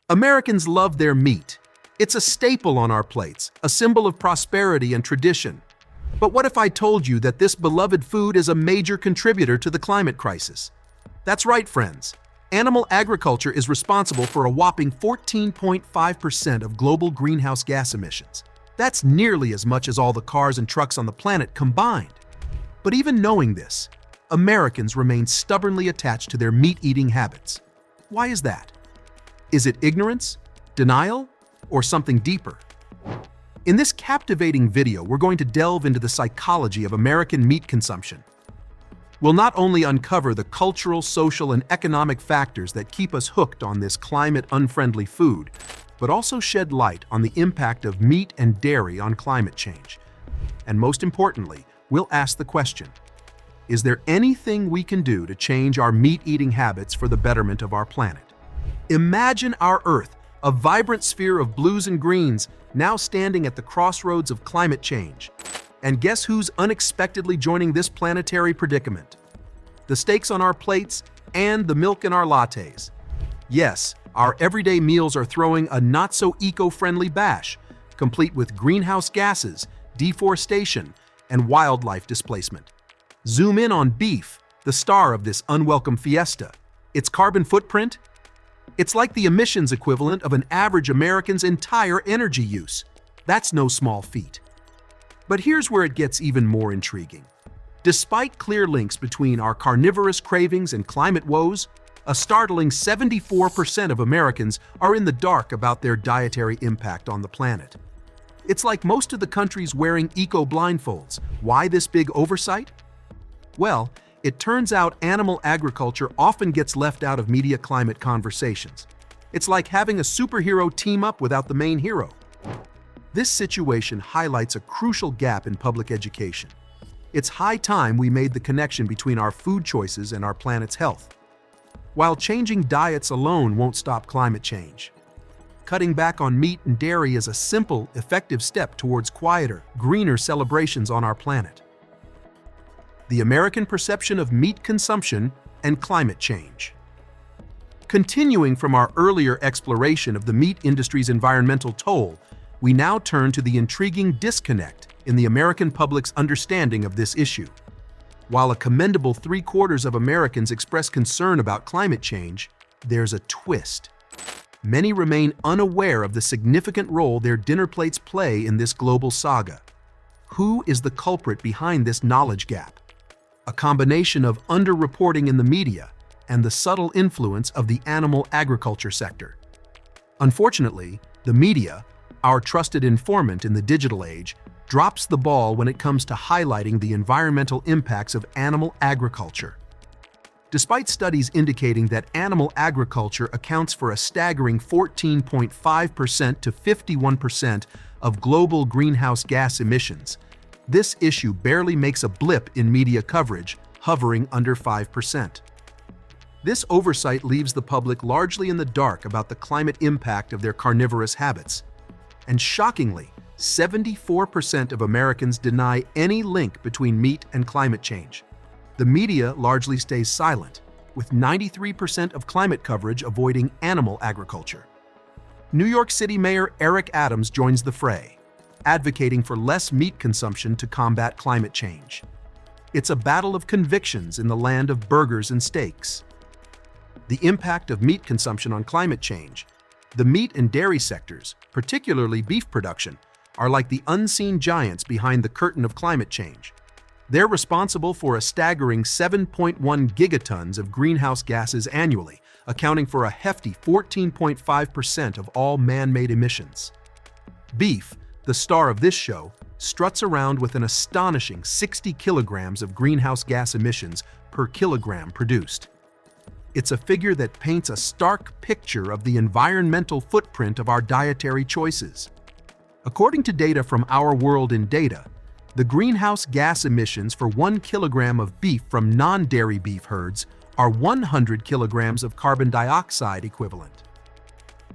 Americans love their meat. It's a staple on our plates, a symbol of prosperity and tradition. But what if I told you that this beloved food is a major contributor to the climate crisis? That's right, friends. Animal agriculture is responsible for a whopping 14.5% of global greenhouse gas emissions. That's nearly as much as all the cars and trucks on the planet combined. But even knowing this, Americans remain stubbornly attached to their meat-eating habits. Why is that? Is it ignorance, denial, or something deeper? In this captivating video, we're going to delve into the psychology of American meat consumption. We'll not only uncover the cultural, social, and economic factors that keep us hooked on this climate-unfriendly food, but also shed light on the impact of meat and dairy on climate change. And most importantly, we'll ask the question, is there anything we can do to change our meat-eating habits for the betterment of our planet? Imagine our Earth, a vibrant sphere of blues and greens, now standing at the crossroads of climate change. And guess who's unexpectedly joining this planetary predicament? The steaks on our plates and the milk in our lattes. Yes, our everyday meals are throwing a not-so-eco-friendly bash, complete with greenhouse gases, deforestation, and wildlife displacement. Zoom in on beef, the star of this unwelcome fiesta. Its carbon footprint? It's like the emissions equivalent of an average American's entire energy use. That's no small feat. But here's where it gets even more intriguing. Despite clear links between our carnivorous cravings and climate woes, a startling 74% of Americans are in the dark about their dietary impact on the planet. It's like most of the country's wearing eco-blindfolds. Why this big oversight? Well, it turns out animal agriculture often gets left out of media climate conversations. It's like having a superhero team up without the main hero. This situation highlights a crucial gap in public education. It's high time we made the connection between our food choices and our planet's health. While changing diets alone won't stop climate change, cutting back on meat and dairy is a simple, effective step towards quieter, greener celebrations on our planet. The American perception of meat consumption and climate change. Continuing from our earlier exploration of the meat industry's environmental toll, we now turn to the intriguing disconnect in the American public's understanding of this issue. While a commendable 3/4 of Americans express concern about climate change, there's a twist. Many remain unaware of the significant role their dinner plates play in this global saga. Who is the culprit behind this knowledge gap? A combination of underreporting in the media and the subtle influence of the animal agriculture sector. Unfortunately, the media, our trusted informant in the digital age, drops the ball when it comes to highlighting the environmental impacts of animal agriculture. Despite studies indicating that animal agriculture accounts for a staggering 14.5% to 51% of global greenhouse gas emissions, this issue barely makes a blip in media coverage, hovering under 5%. This oversight leaves the public largely in the dark about the climate impact of their carnivorous habits. And shockingly, 74% of Americans deny any link between meat and climate change. The media largely stays silent, with 93% of climate coverage avoiding animal agriculture. New York City Mayor Eric Adams joins the fray, advocating for less meat consumption to combat climate change. It's a battle of convictions in the land of burgers and steaks. The impact of meat consumption on climate change. The meat and dairy sectors, particularly beef production, are like the unseen giants behind the curtain of climate change. They're responsible for a staggering 7.1 gigatons of greenhouse gases annually, accounting for a hefty 14.5% of all man-made emissions. Beef, the star of this show, struts around with an astonishing 60 kilograms of greenhouse gas emissions per kilogram produced. It's a figure that paints a stark picture of the environmental footprint of our dietary choices. According to data from Our World in Data, the greenhouse gas emissions for 1 kilogram of beef from non-dairy beef herds are 100 kilograms of carbon dioxide equivalent.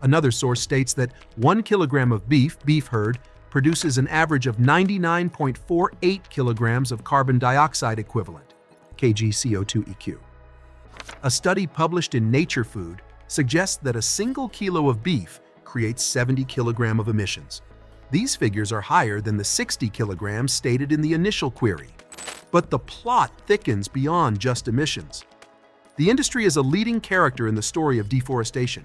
Another source states that 1 kilogram of beef herd produces an average of 99.48 kilograms of carbon dioxide equivalent, kg CO2 eq. A study published in Nature Food suggests that a single kilo of beef creates 70 kilograms of emissions. These figures are higher than the 60 kilograms stated in the initial query. But the plot thickens beyond just emissions. The industry is a leading character in the story of deforestation.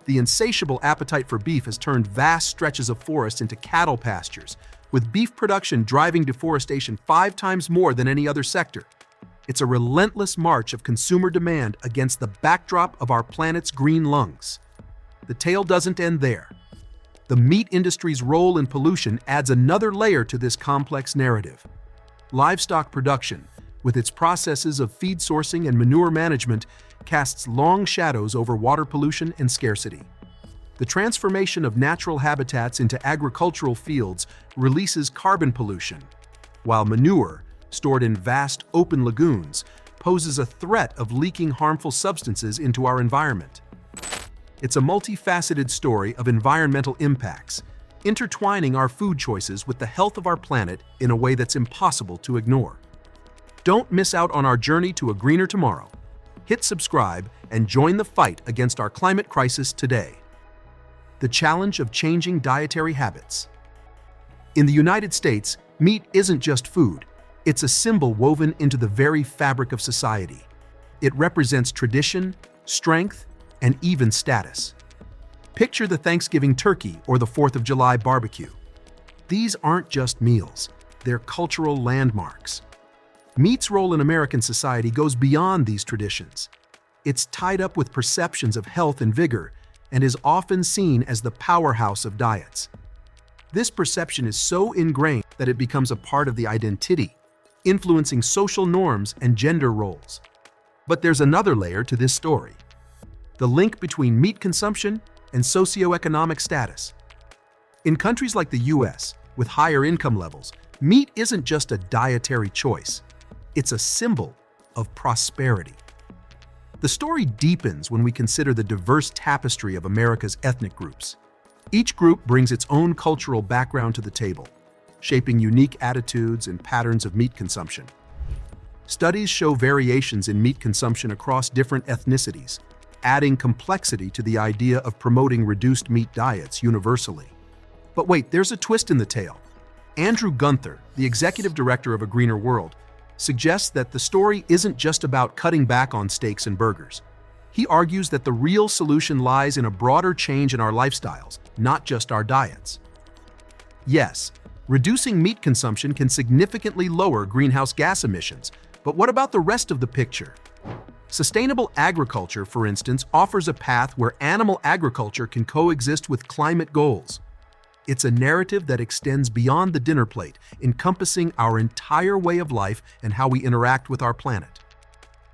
The insatiable appetite for beef has turned vast stretches of forest into cattle pastures, with beef production driving deforestation 5 times more than any other sector. It's a relentless march of consumer demand against the backdrop of our planet's green lungs. The tale doesn't end there. The meat industry's role in pollution adds another layer to this complex narrative. Livestock production, with its processes of feed sourcing and manure management, casts long shadows over water pollution and scarcity. The transformation of natural habitats into agricultural fields releases carbon pollution, while manure, stored in vast open lagoons, poses a threat of leaking harmful substances into our environment. It's a multifaceted story of environmental impacts, intertwining our food choices with the health of our planet in a way that's impossible to ignore. Don't miss out on our journey to a greener tomorrow. Hit subscribe and join the fight against our climate crisis today. The challenge of changing dietary habits. In the United States, meat isn't just food. It's a symbol woven into the very fabric of society. It represents tradition, strength, and even status. Picture the Thanksgiving turkey or the 4th of July barbecue. These aren't just meals, they're cultural landmarks. Meat's role in American society goes beyond these traditions. It's tied up with perceptions of health and vigor and is often seen as the powerhouse of diets. This perception is so ingrained that it becomes a part of the identity, influencing social norms and gender roles. But there's another layer to this story: the link between meat consumption and socioeconomic status. In countries like the US, with higher income levels, meat isn't just a dietary choice. It's a symbol of prosperity. The story deepens when we consider the diverse tapestry of America's ethnic groups. Each group brings its own cultural background to the table, shaping unique attitudes and patterns of meat consumption. Studies show variations in meat consumption across different ethnicities, adding complexity to the idea of promoting reduced meat diets universally. But wait, there's a twist in the tale. Andrew Gunther, the executive director of A Greener World, suggests that the story isn't just about cutting back on steaks and burgers. He argues that the real solution lies in a broader change in our lifestyles, not just our diets. Yes, reducing meat consumption can significantly lower greenhouse gas emissions, but what about the rest of the picture? Sustainable agriculture, for instance, offers a path where animal agriculture can coexist with climate goals. It's a narrative that extends beyond the dinner plate, encompassing our entire way of life and how we interact with our planet.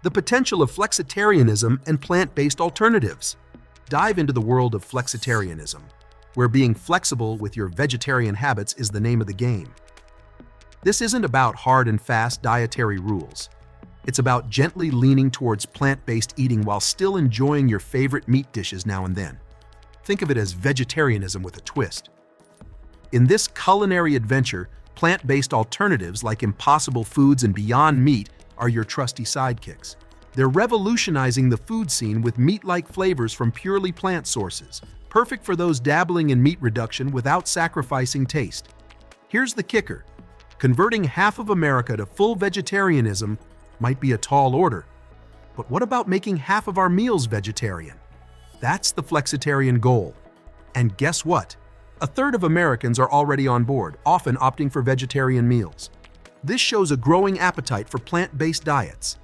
The potential of flexitarianism and plant-based alternatives. Dive into the world of flexitarianism, where being flexible with your vegetarian habits is the name of the game. This isn't about hard and fast dietary rules. It's about gently leaning towards plant-based eating while still enjoying your favorite meat dishes now and then. Think of it as vegetarianism with a twist. In this culinary adventure, plant-based alternatives like Impossible Foods and Beyond Meat are your trusty sidekicks. They're revolutionizing the food scene with meat-like flavors from purely plant sources, perfect for those dabbling in meat reduction without sacrificing taste. Here's the kicker: converting half of America to full vegetarianism might be a tall order. But what about making half of our meals vegetarian? That's the flexitarian goal. And guess what? A third of Americans are already on board, often opting for vegetarian meals. This shows a growing appetite for plant-based diets.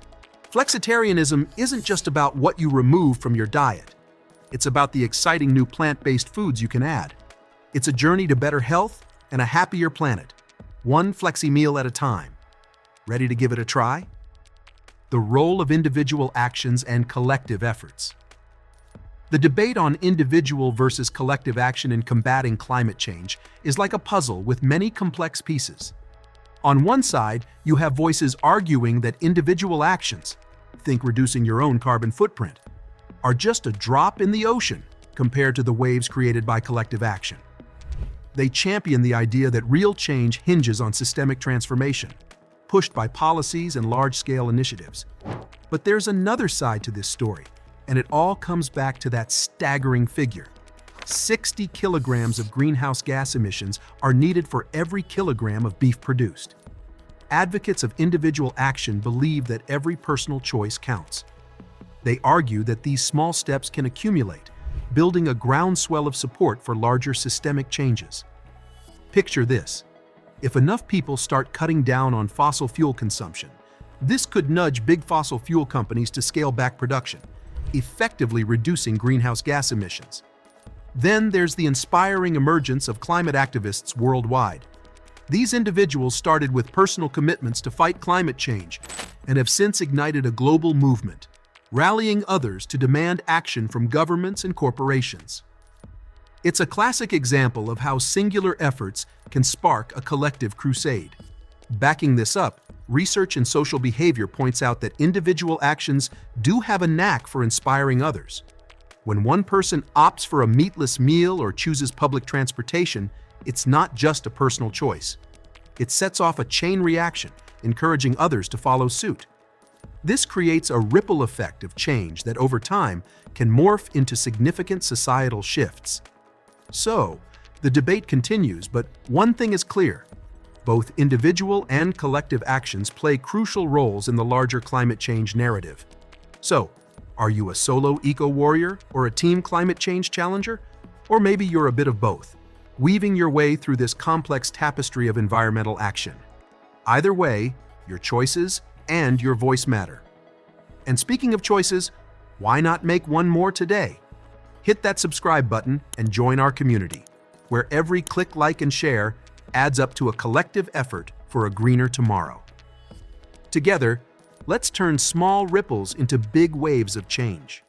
Flexitarianism isn't just about what you remove from your diet. It's about the exciting new plant-based foods you can add. It's a journey to better health and a happier planet, one flexi meal at a time. Ready to give it a try? The role of individual actions and collective efforts. The debate on individual versus collective action in combating climate change is like a puzzle with many complex pieces. On one side, you have voices arguing that individual actions, think reducing your own carbon footprint, are just a drop in the ocean compared to the waves created by collective action. They champion the idea that real change hinges on systemic transformation, pushed by policies and large-scale initiatives. But there's another side to this story. And it all comes back to that staggering figure. 60 kilograms of greenhouse gas emissions are needed for every kilogram of beef produced. Advocates of individual action believe that every personal choice counts. They argue that these small steps can accumulate, building a groundswell of support for larger systemic changes. Picture this. If enough people start cutting down on fossil fuel consumption, this could nudge big fossil fuel companies to scale back production, effectively reducing greenhouse gas emissions. Then there's the inspiring emergence of climate activists worldwide. These individuals started with personal commitments to fight climate change and have since ignited a global movement, rallying others to demand action from governments and corporations. It's a classic example of how singular efforts can spark a collective crusade. Backing this up, research in social behavior points out that individual actions do have a knack for inspiring others. When one person opts for a meatless meal or chooses public transportation, it's not just a personal choice. It sets off a chain reaction, encouraging others to follow suit. This creates a ripple effect of change that over time can morph into significant societal shifts. So, the debate continues, but one thing is clear. Both individual and collective actions play crucial roles in the larger climate change narrative. So, are you a solo eco-warrior or a team climate change challenger? Or maybe you're a bit of both, weaving your way through this complex tapestry of environmental action. Either way, your choices and your voice matter. And speaking of choices, why not make one more today? Hit that subscribe button and join our community, where every click, like, and share adds up to a collective effort for a greener tomorrow. Together, let's turn small ripples into big waves of change.